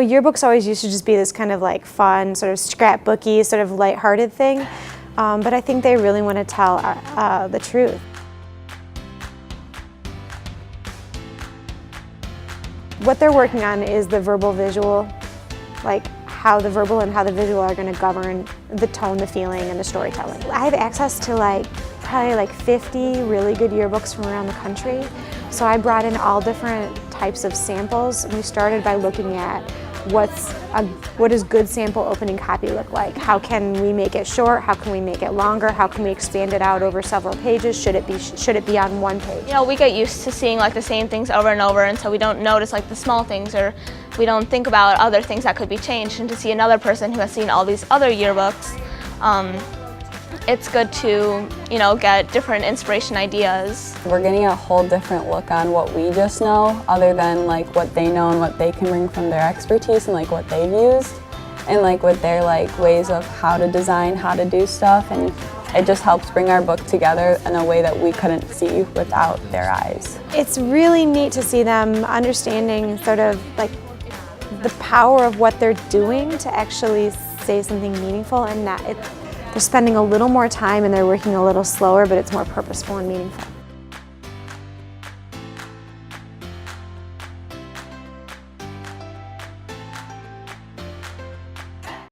Yearbooks always used to just be this kind of like fun, sort of scrapbooky, sort of lighthearted thing, but I think they really want to tell the truth. What they're working on is the verbal visual, like how the verbal and how the visual are going to govern the tone, the feeling, and the storytelling. I have access to probably 50 really good yearbooks from around the country, so I brought in all different types of samples. We started by looking at what does good sample opening copy look like? How can we make it short? How can we make it longer? How can we expand it out over several pages? Should it be on one page? You know, we get used to seeing the same things over and over, and so we don't notice the small things, or we don't think about other things that could be changed. And to see another person who has seen all these other yearbooks, it's good to, get different inspiration ideas. We're getting a whole different look on what we just know, other than what they know and what they can bring from their expertise and what they've used, and with their ways of how to design, how to do stuff, and it just helps bring our book together in a way that we couldn't see without their eyes. It's really neat to see them understanding sort of the power of what they're doing to actually say something meaningful, and that they're spending a little more time and they're working a little slower, but it's more purposeful and meaningful.